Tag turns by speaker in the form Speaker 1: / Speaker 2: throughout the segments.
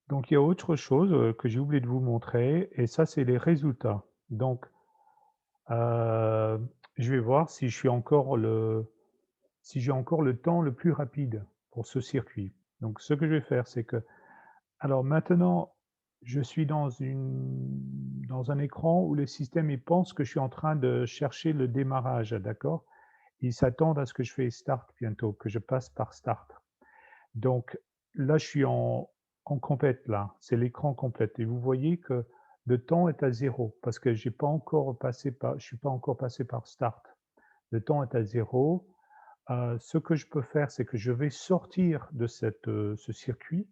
Speaker 1: Donc il y a autre chose, que j'ai oublié de vous montrer et ça, c'est les résultats. Donc, heu, je vais voir si j'ai encore le temps le plus rapide pour ce circuit. Donc ce que je vais faire, c'est que alors maintenant, je suis dans un écran où le système, il pense que je suis en train de chercher le démarrage, d'accord? Ils s'attendent à ce que je fais start bientôt, que je passe par start. Donc là, je suis en complète là, c'est l'écran complète et vous voyez que le temps est à zéro parce que je suis pas encore passé par start. Le temps est à zéro. Ce que je peux faire, c'est que je vais sortir de ce circuit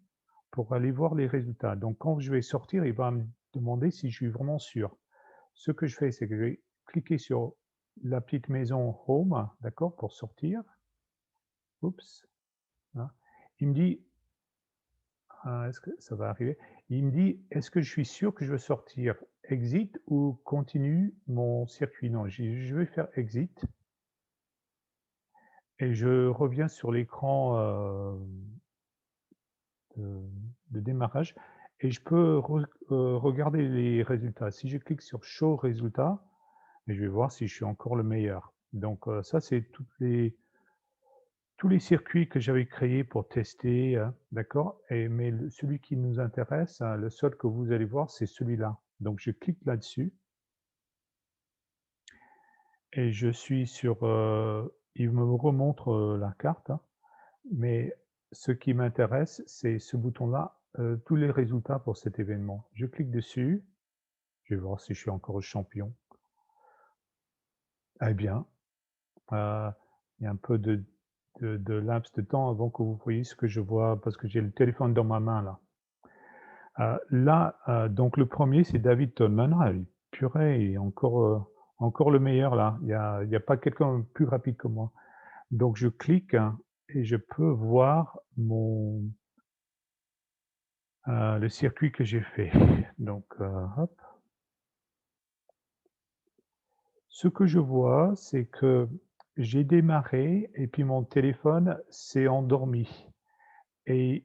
Speaker 1: pour aller voir les résultats. Donc quand je vais sortir, il va me demander si je suis vraiment sûr. Ce que je fais, c'est que je vais cliquer sur la petite maison home, d'accord, pour sortir. Oups, hein. Il me dit est-ce que ça va arriver? Il me dit: «Est-ce que je suis sûr que je veux sortir? Exit ou continue mon circuit?» Non, je vais faire exit et je reviens sur l'écran, de de démarrage et je peux regarder les résultats. Si je clique sur show résultats, et je vais voir si je suis encore le meilleur. Donc, ça, c'est tous les circuits que j'avais créés pour tester, d'accord? Mais celui qui nous intéresse, le seul que vous allez voir, c'est celui-là. Donc je clique là-dessus et je suis sur, il me remontre, la carte, hein, mais ce qui m'intéresse, c'est ce bouton-là, tous les résultats pour cet événement. Je clique dessus, je vais voir si je suis encore champion. Eh bien, heu, il y a un peu de laps de temps avant que vous voyez ce que je vois parce que j'ai le téléphone dans ma main là. Là, donc le premier c'est David Tollman. Ah purée, il est encore le meilleur là. Il y a pas quelqu'un plus rapide que moi. Donc je clique hein, et je peux voir le circuit que j'ai fait. Donc, hop. Ce que je vois, c'est que j'ai démarré et puis mon téléphone s'est endormi et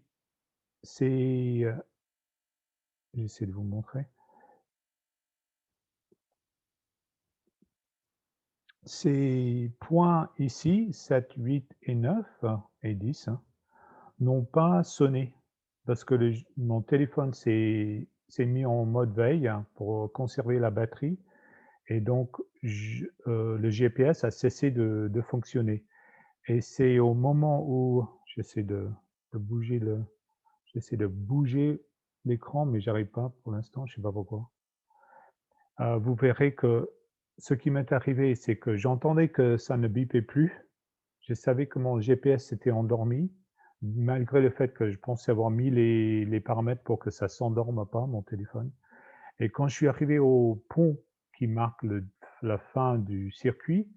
Speaker 1: c'est, j'essaie de vous montrer. Ces points ici, 7, 8 et 9 et 10, hein, n'ont pas sonné parce que mon téléphone s'est mis en mode veille hein, pour conserver la batterie et donc le GPS a cessé de fonctionner et c'est au moment où de bouger j'essaie de bouger l'écran mais j'arrive pas pour l'instant, je sais pas pourquoi. Vous verrez que ce qui m'est arrivé, c'est que j'entendais que ça ne bipait plus. Je savais que mon GPS s'était endormi, malgré le fait que je pensais avoir mis les paramètres pour que ça s'endorme pas, mon téléphone. Et quand je suis arrivé au pont qui marque la fin du circuit,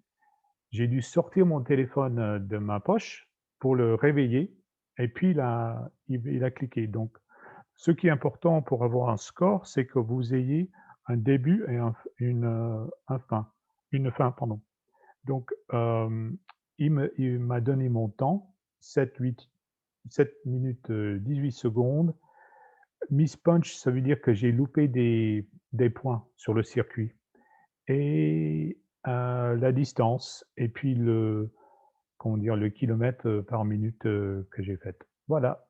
Speaker 1: j'ai dû sortir mon téléphone, de ma poche pour le réveiller et puis il a cliqué. Donc ce qui est important pour avoir un score, c'est que vous ayez un début et une fin, pardon. Donc, il m'a donné mon temps, 7 minutes, 18 secondes. Miss Punch, ça veut dire que j'ai loupé des points sur le circuit et la distance et puis comment dire? Le kilomètre, par minute, que j'ai fait. Voilà.